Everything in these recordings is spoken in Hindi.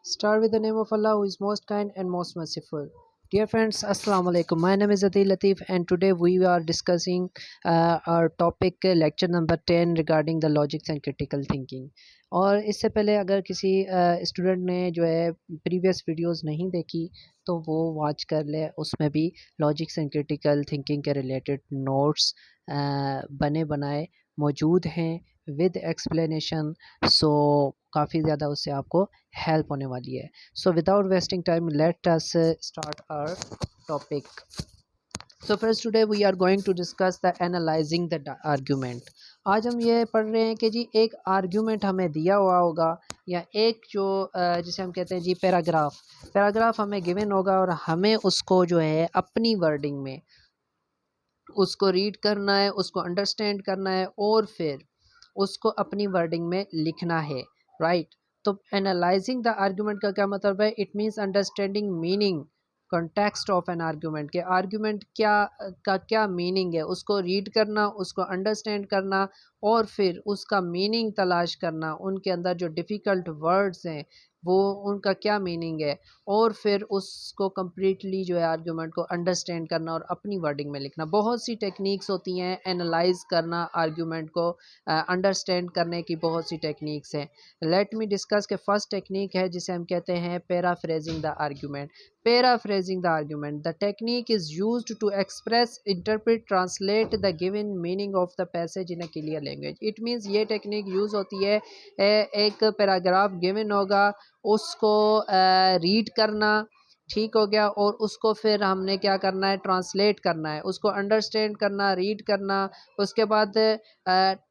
Start with the name of Allah who is most kind and most merciful. Dear friends, Assalamu alaikum. My name is Adil Latif and today we are discussing our topic lecture number 10 regarding the logics and critical thinking. और इससे पहले अगर किसी स्टूडेंट ने जो है प्रीवियस वीडियोस नहीं देखी तो वो वॉच कर ले, उसमें भी लॉजिक्स एंड क्रिटिकल थिंकिंग के रिलेटेड नोट्स बने बनाए मौजूद हैं विद एक्सप्लेनेशन। सो काफ़ी ज़्यादा उससे आपको हेल्प होने वाली है। So without wasting time let us start our topic. So first today we are going to discuss the analysing the argument. आज हम ये पढ़ रहे हैं कि जी एक आर्ग्यूमेंट हमें दिया हुआ होगा या एक जो जिसे हम कहते हैं जी पैराग्राफ हमें गिवन होगा और हमें उसको जो है अपनी वर्डिंग में उसको रीड करना है, उसको अंडरस्टैंड करना है और फिर उसको अपनी वर्डिंग में लिखना है, राइट। तो एनालाइजिंग द आर्ग्यूमेंट का क्या मतलब है? It means understanding meaning context of an argument के आर्ग्यूमेंट क्या मीनिंग है, उसको रीड करना, उसको अंडरस्टैंड करना और फिर उसका मीनिंग तलाश करना, उनके अंदर जो डिफ़िकल्ट वर्ड्स हैं वो उनका क्या मीनिंग है और फिर उसको कम्प्लीटली जो है आर्ग्यूमेंट को अंडरस्टैंड करना और अपनी वर्डिंग में लिखना। बहुत सी टेक्निक्स होती हैं एनालाइज करना, आर्ग्यूमेंट को अंडरस्टैंड करने की बहुत सी टेक्निक्स हैं। लेट मी डिस्कस के फर्स्ट टेक्निक है जिसे हम कहते हैं paraphrasing the argument. Paraphrasing the argument. The technique is used to express, interpret, translate the given meaning of the passage in a clear language. It means ये टेक्निक यूज़ होती है एक पैराग्राफ गिवन होगा उसको रीड करना, ठीक हो गया, और उसको फिर हमने क्या करना है, ट्रांसलेट करना है, उसको अंडरस्टैंड करना, रीड करना। उसके बाद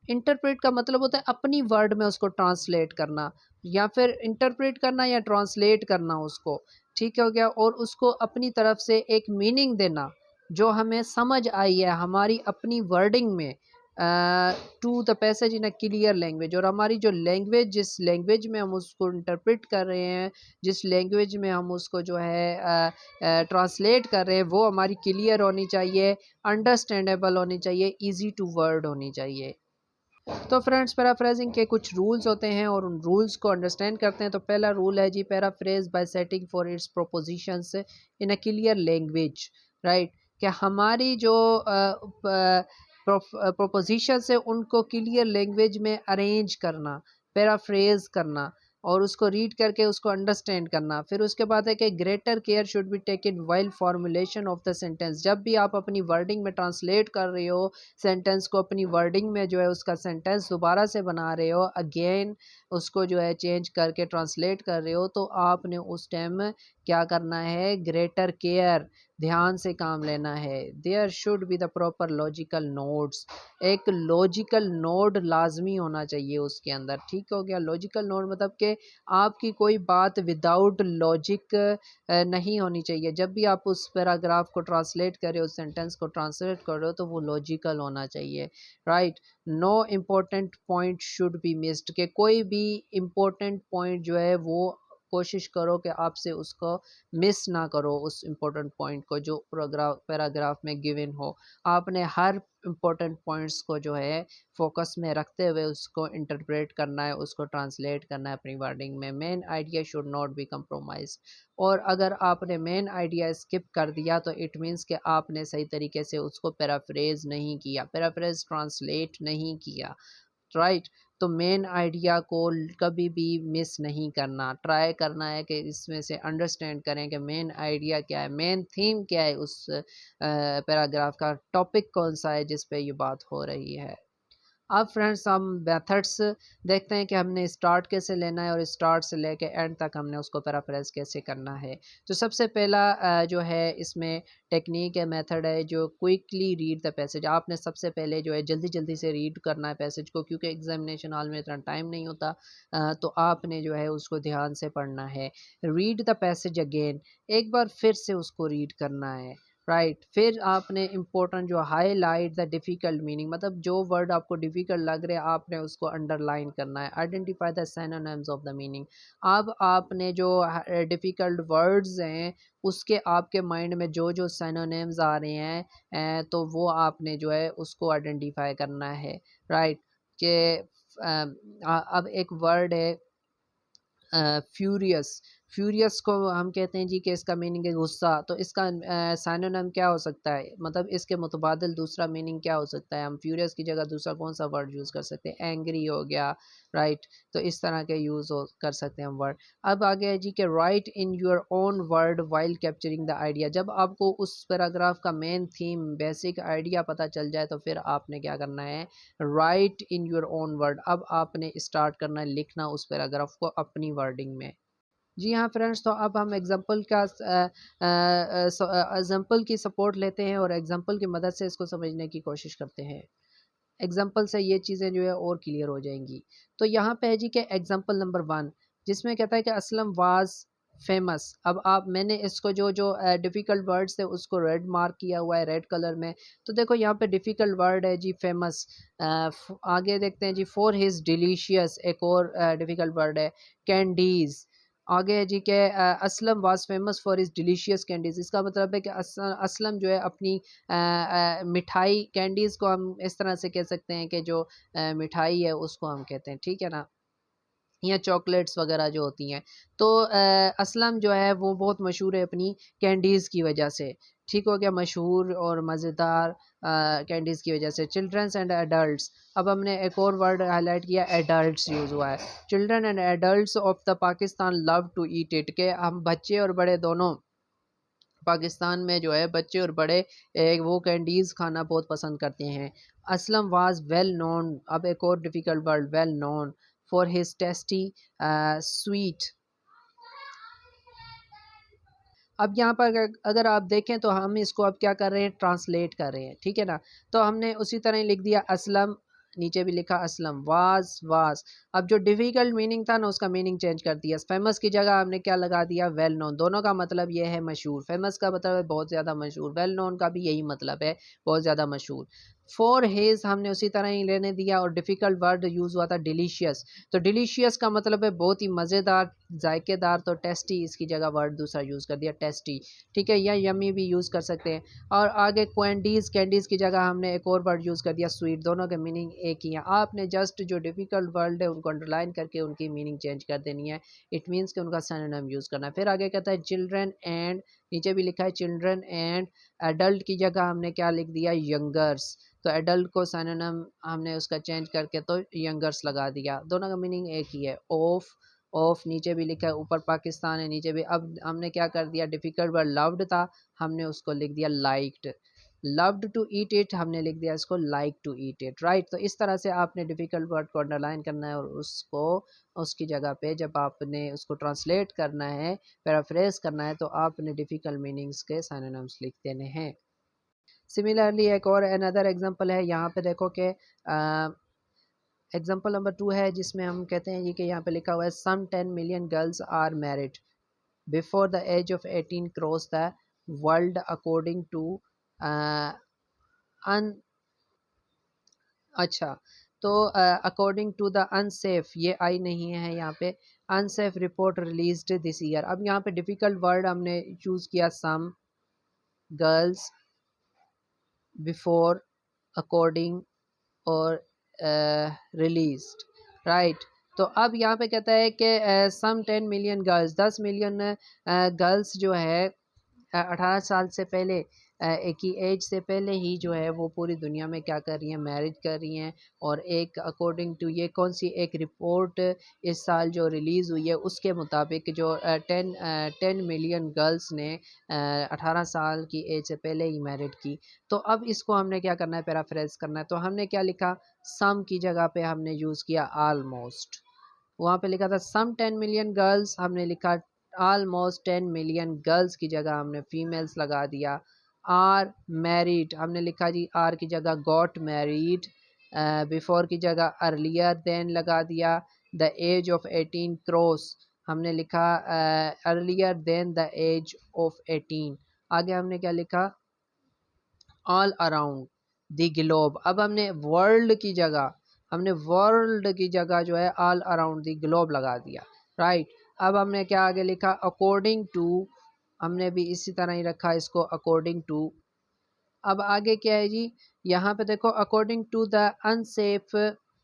इंटरप्रेट का मतलब होता है अपनी वर्ड में उसको ट्रांसलेट करना या फिर इंटरप्रेट करना या ट्रांसलेट करना उसको, ठीक हो गया, और उसको अपनी तरफ से एक मीनिंग देना जो हमें समझ आई है हमारी अपनी वर्डिंग में to the passage in a clear language. और हमारी जो लैंग्वेज, जिस लैंग्वेज में हम उसको इंटरप्रेट कर रहे हैं, जिस लैंग्वेज में हम उसको जो है ट्रांसलेट कर रहे हैं, वो हमारी क्लियर होनी चाहिए, अंडरस्टैंडेबल होनी चाहिए, ईजी टू वर्ड होनी चाहिए। तो फ्रेंड्स, पैराफ्रेजिंग के कुछ रूल्स होते हैं और उन रूल्स को अंडरस्टैंड करते हैं। तो पहला रूल है जी, paraphrase by setting for its propositions in a clear language, right. कि हमारी जो प्रोपोजिशंस है उनको क्लियर लैंग्वेज में अरेंज करना, पैराफ्रेज करना और उसको रीड करके उसको अंडरस्टैंड करना। फिर उसके बाद है कि greater care should be taken while formulation of the sentence. जब भी आप अपनी वर्डिंग में ट्रांसलेट कर रहे हो सेंटेंस को, अपनी वर्डिंग में जो है उसका सेंटेंस दोबारा से बना रहे हो, अगेन उसको जो है चेंज करके ट्रांसलेट कर रहे हो, तो आपने उस टाइम क्या करना है, ग्रेटर केयर, ध्यान से काम लेना है। There should be the proper logical nodes. एक लॉजिकल नोड लाजमी होना चाहिए उसके अंदर, ठीक हो गया। लॉजिकल नोड मतलब कि आपकी कोई बात विदाउट लॉजिक नहीं होनी चाहिए। जब भी आप उस पैराग्राफ को ट्रांसलेट कर रहे हो, उस सेंटेंस को ट्रांसलेट कर रहे हो, तो वो लॉजिकल होना चाहिए, right. Know important point should be missed, के कोई भी इम्पोर्टेंट पॉइंट जो है वो कोशिश करो कि आपसे उसको मिस ना करो, उस इम्पोर्टेंट पॉइंट को जो पैराग्राफ में गिवन हो। आपने हर इम्पोर्टेंट पॉइंट्स को जो है फोकस में रखते हुए उसको इंटरप्रेट करना है, उसको ट्रांसलेट करना है अपनी वर्डिंग में। Main idea should not be compromise. और अगर आपने मेन आइडिया स्किप कर दिया तो इट मीन्स कि आपने सही तरीके से उसको पैराफ्रेज नहीं किया, पैराफ्रेज ट्रांसलेट नहीं किया, राइट। तो मेन आइडिया को कभी भी मिस नहीं करना, ट्राई करना है कि इसमें से अंडरस्टैंड करें कि मेन आइडिया क्या है, मेन थीम क्या है, उस पैराग्राफ का टॉपिक कौन सा है जिस पे ये बात हो रही है। अब फ्रेंड्स, हम मेथड्स देखते हैं कि हमने स्टार्ट कैसे लेना है और स्टार्ट से लेके एंड तक हमने उसको पैराफ्रेज कैसे करना है। तो सबसे पहला जो है इसमें टेक्निक है, मेथड है, जो क्विकली रीड द पैसेज। आपने सबसे पहले जो है जल्दी जल्दी से रीड करना है पैसेज को, क्योंकि एग्जामिनेशन हॉल में इतना टाइम नहीं होता। तो आपने जो है उसको ध्यान से पढ़ना है। रीड द पैसेज अगेन, एक बार फिर से उसको रीड करना है, राइट। फिर आपने इम्पोर्टेंट जो हाईलाइट द डिफ़िकल्ट मीनिंग, मतलब जो वर्ड आपको डिफ़िकल्ट लग रहे हैं आपने उसको अंडरलाइन करना है। Identify the synonyms of the meaning. अब आपने जो डिफ़िकल्ट वर्ड्स हैं उसके आपके माइंड में जो जो सिनोनिम्स आ रहे हैं तो वो आपने जो है उसको आइडेंटिफाई करना है, राइट। कि अब एक वर्ड है फ्यूरियस। फ्यूरियस को हम कहते हैं जी कि इसका मीनिंग है गुस्सा, तो इसका साइनोनिम क्या हो सकता है, मतलब इसके मुतबादिल दूसरा मीनिंग क्या हो सकता है। हम फ्यूरियस की जगह दूसरा कौन सा वर्ड यूज़ कर सकते हैं, एंग्री हो गया, राइट। तो इस तरह के यूज़ हो कर सकते हैं हम वर्ड। अब आगे है जी कि right in your own word while capturing the idea. जब आपको उस पैराग्राफ का मेन थीम बेसिक आइडिया पता चल जाए तो फिर आपने क्या करना है, right in your own word. अब आपने स्टार्ट करना है लिखना उस पैराग्राफ को अपनी वर्डिंग में। जी हाँ फ्रेंड्स, तो अब हम एग्जांपल का एग्जांपल की सपोर्ट लेते हैं और एग्जांपल की मदद से इसको समझने की कोशिश करते हैं। एग्जांपल से ये चीज़ें जो है और क्लियर हो जाएंगी। तो यहाँ पे है जी कि एग्जांपल नंबर 1, जिसमें कहता है कि असलम वाज फेमस। अब आप मैंने इसको जो जो डिफ़िकल्ट वर्ड्स थे उसको रेड मार्क किया हुआ है, रेड कलर में। तो देखो यहाँ पे डिफ़िकल्ट वर्ड है जी फेमस। आगे देखते हैं जी फॉर हिज डिलीशियस, एक और डिफ़िकल्ट वर्ड है कैंडीज़। आगे है जी के Aslam was famous for his delicious candies. इसका मतलब है कि असलम जो है अपनी मिठाई, कैंडीज़ को हम इस तरह से कह सकते हैं कि जो मिठाई है उसको हम कहते हैं, ठीक है ना, या चॉकलेट्स वगैरह जो होती हैं। तो असलम जो है वो बहुत मशहूर है अपनी कैंडीज़ की वजह से, ठीक हो गया, मशहूर और मज़ेदार कैंडीज़ की वजह से। चिल्ड्रंस एंड एडल्ट्स, अब हमने एक और वर्ड हाईलाइट किया, एडल्ट्स यूज़ हुआ है। Children and adults of the Pakistan love to eat it, के हम बच्चे और बड़े दोनों पाकिस्तान में जो है बच्चे और बड़े वो कैंडीज़ खाना बहुत पसंद करते हैं। असलम वाज वेल नोन, अब एक और difficult word, well known for his tasty sweet. अब यहाँ पर अगर आप देखें तो हम इसको अब क्या कर रहे हैं, ट्रांसलेट कर रहे हैं, ठीक है ना। तो हमने उसी तरह ही लिख दिया असलम, नीचे भी लिखा असलम, वाज। अब जो डिफ़िकल्ट मीनिंग था ना उसका मीनिंग चेंज कर दिया। फेमस की जगह हमने क्या लगा दिया, वेल नोन। दोनों का मतलब ये है मशहूर, फेमस का मतलब है बहुत ज़्यादा मशहूर, वेल नोन का भी यही मतलब है, बहुत ज़्यादा मशहूर। फॉर हिज हमने उसी तरह ही लेने दिया, और डिफ़िकल्ट वर्ड यूज़ हुआ था डिलीशियस। तो डिलीशियस का मतलब है बहुत ही मज़ेदार, जायकेदार, तो टेस्टी इसकी जगह वर्ड दूसरा यूज़ कर दिया, टेस्टी, ठीक है, या यमी भी यूज़ कर सकते हैं। और आगे कैंडीज़, कैंडीज़ की जगह हमने एक और वर्ड यूज़ कर दिया स्वीट। दोनों के मीनिंग एक ही है। आपने जस्ट जो डिफ़िकल्ट वर्ड है उनको अंडरलाइन करके उनकी मीनिंग चेंज कर देनी है। इट मीन्स कि उनका सिनोनिम यूज़ करना है। फिर आगे कहता है चिल्ड्रन एंड, नीचे भी लिखा है चिल्ड्रन एंड, एडल्ट की जगह हमने क्या लिख दिया, यंगर्स। तो एडल्ट को सिनोनिम हमने उसका चेंज करके तो यंगर्स लगा दिया। दोनों का मीनिंग एक ही है। ऑफ नीचे भी लिखा है, ऊपर पाकिस्तान है, नीचे भी। अब हमने क्या कर दिया, डिफ़िकल्ट वर्ड लव्ड था, हमने उसको लिख दिया liked. Loved to eat it, हमने लिख दिया इसको like to eat it, right. तो इस तरह से आपने डिफ़िकल्ट वर्ड को अंडरलाइन करना है और उसको उसकी जगह पे जब आपने उसको ट्रांसलेट करना है, पैराफ्रेज करना है, तो आपने डिफ़िकल्ट मीनिंग्स के सिनोनिम्स लिख देने हैं। सिमिलरली एक और अनदर एग्जांपल है, यहाँ पे देखो कि एग्जांपल नंबर 2 है, जिसमें हम कहते हैं ये कि यहाँ पे लिखा हुआ है some 10 million girls are married before the age of 18 cross the world according to UN, अच्छा, तो अकॉर्डिंग टू द अनसेफ, ये आई नहीं है यहाँ पे, unsafe report released this year. अब यहाँ पे डिफ़िकल्ट वर्ड हमने चूज़ किया, सम, गर्ल्स, बिफोर, अकॉर्डिंग और रिलीज्ड, राइट। तो अब यहाँ पे कहता है कि सम 10 मिलियन गर्ल्स, 10 मिलियन गर्ल्स जो है 18 साल से पहले, एक ही एज से पहले ही जो है वो पूरी दुनिया में क्या कर रही हैं, मैरिज कर रही हैं। और एक अकॉर्डिंग टू, ये कौन सी एक रिपोर्ट इस साल जो रिलीज़ हुई है उसके मुताबिक जो 10 मिलियन गर्ल्स ने 18 साल की एज से पहले ही मैरिड की। तो अब इसको हमने क्या करना है, पैराफ्रेज करना है। तो हमने क्या लिखा, सम की जगह पे हमने यूज़ किया आलमोस्ट। वहाँ पे लिखा था सम 10 मिलियन गर्ल्स, हमने लिखा ऑलमोस्ट 10 मिलियन गर्ल्स की जगह हमने फीमेल्स लगा दिया। आर मैरिड, हमने लिखा जी आर की जगह गॉट मैरिड। बिफोर की जगह अर्लियर देन लगा दिया। द एज ऑफ 18 क्रॉस, हमने लिखा earlier than the age of 18। आगे हमने क्या लिखा, ऑल अराउंड द ग्लोब। अब हमने वर्ल्ड की जगह जो है ऑल अराउंड द ग्लोब लगा दिया, राइट। अब हमने क्या आगे लिखा, अकॉर्डिंग टू, हमने भी इसी तरह ही रखा इसको, अकॉर्डिंग टू। अब आगे क्या है जी, यहाँ पे देखो अकॉर्डिंग टू द अनसेफ,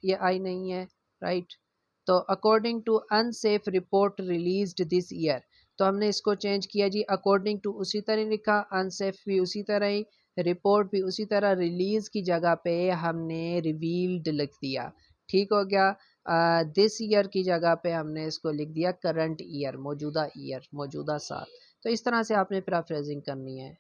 ये आई नहीं है, राइट। तो according to UNICEF report released this year, तो हमने इसको चेंज किया जी, अकॉर्डिंग टू उसी तरह लिखा, अनसेफ भी उसी तरह ही, रिपोर्ट भी उसी तरह, रिलीज की जगह पे हमने रिवील्ड लिख दिया। ठीक हो गया। दिस ईयर की जगह पे हमने इसको लिख दिया करंट ईयर, मौजूदा ईयर, मौजूदा साल। तो इस तरह से आपने पैराफ्रेजिंग करनी है।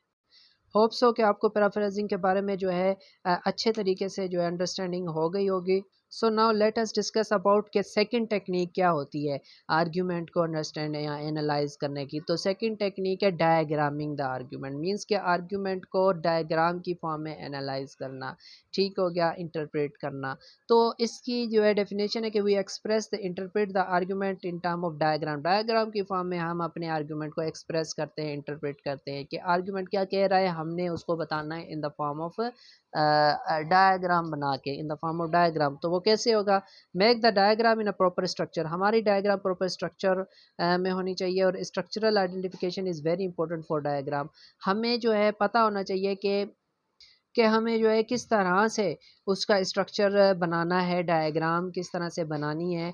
होप्स हो कि आपको पैराफ्रेजिंग के बारे में जो है अच्छे तरीके से जो है अंडरस्टैंडिंग हो गई होगी। So now let us discuss about के सेकंड टेक्निक क्या होती है आर्ग्यूमेंट को अंडरस्टैंड या एनालाइज करने की। तो सेकंड टेक्निक है डायग्रामिंग द आर्ग्यूमेंट, मींस के आर्ग्यूमेंट को डायग्राम की फॉर्म में एनालाइज करना। ठीक हो गया, इंटरप्रेट करना। तो इसकी जो है डेफिनेशन है कि we express the interpret the argument in term of diagram, diagram की फॉर्म में हम अपने आर्ग्यूमेंट को एक्सप्रेस करते हैं, इंटरप्रेट करते हैं कि आर्ग्यूमेंट क्या कह रहा है, हमने उसको बताना है in the form of diagram बना के, in the form of diagram. तो वो कैसे होगा, make the diagram in a proper structure, हमारी डायग्राम प्रॉपर स्ट्रक्चर में होनी चाहिए। और structural identification is very important for diagram, हमें जो है पता होना चाहिए कि हमें जो है किस तरह से उसका स्ट्रक्चर बनाना है, डायग्राम किस तरह से बनानी है,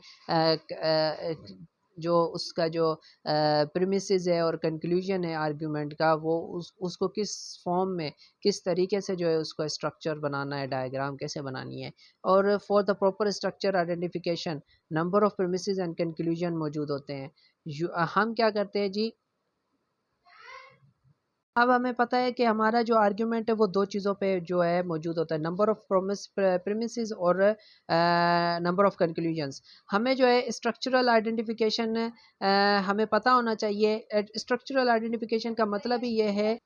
जो उसका जो प्रीमिसेस है और कंक्लूजन है आर्ग्यूमेंट का, वो उसको किस फॉर्म में, किस तरीके से जो है उसको स्ट्रक्चर बनाना है, डायग्राम कैसे बनानी है। और for the proper structure identification number of premises and conclusion मौजूद होते हैं। हम क्या करते हैं जी, अब हमें पता है कि हमारा जो आर्ग्यूमेंट है वो दो चीज़ों पे जो है मौजूद होता है, नंबर ऑफ प्रीमिसेस और नंबर ऑफ कंक्लूजन्स। हमें जो है स्ट्रक्चरल आइडेंटिफिकेशन हमें पता होना चाहिए। स्ट्रक्चरल आइडेंटिफिकेशन का मतलब ही ये है,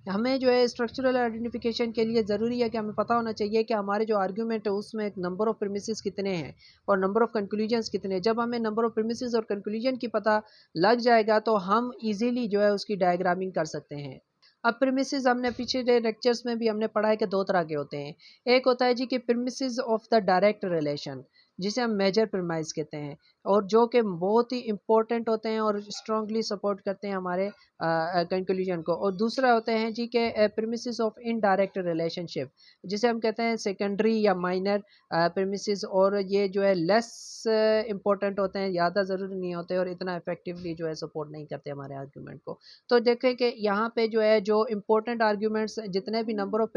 हमें जो है स्ट्रक्चरल आइडेंटिफिकेशन के लिए ज़रूरी है कि हमें पता होना चाहिए कि हमारे जो आर्ग्यूमेंट है उसमें नंबर ऑफ प्रीमिसेस कितने हैं और नंबर ऑफ कंक्लूजन्स कितने हैं। जब हमें नंबर ऑफ प्रीमिसेस और कंक्लूजन की पता लग जाएगा तो हम इजीली जो है उसकी डायग्रामिंग कर सकते हैं। अब प्रीमिसेस हमने पिछले लेक्चर्स में भी हमने पढ़ा है कि दो तरह के होते हैं। एक होता है जी कि premises of the direct relation, जिसे हम मेजर प्रीमाइस कहते हैं, और जो कि बहुत ही इंपॉर्टेंट होते हैं और स्ट्रांगली सपोर्ट करते हैं हमारे कंक्लूजन को। और दूसरा होते हैं जी के प्रीमिसेस ऑफ इनडायरेक्ट रिलेशनशिप, जिसे हम कहते हैं सेकेंडरी या माइनर प्रीमिसेस, और ये जो है लेस इंपॉर्टेंट होते हैं, ज़्यादा ज़रूरी नहीं होते और इतना इफेक्टिवली जो है सपोर्ट नहीं करते हमारे आर्ग्यूमेंट को। तो देखें कि यहाँ पे जो है जो इम्पोर्टेंट आर्ग्यूमेंट्स जितने भी नंबर ऑफ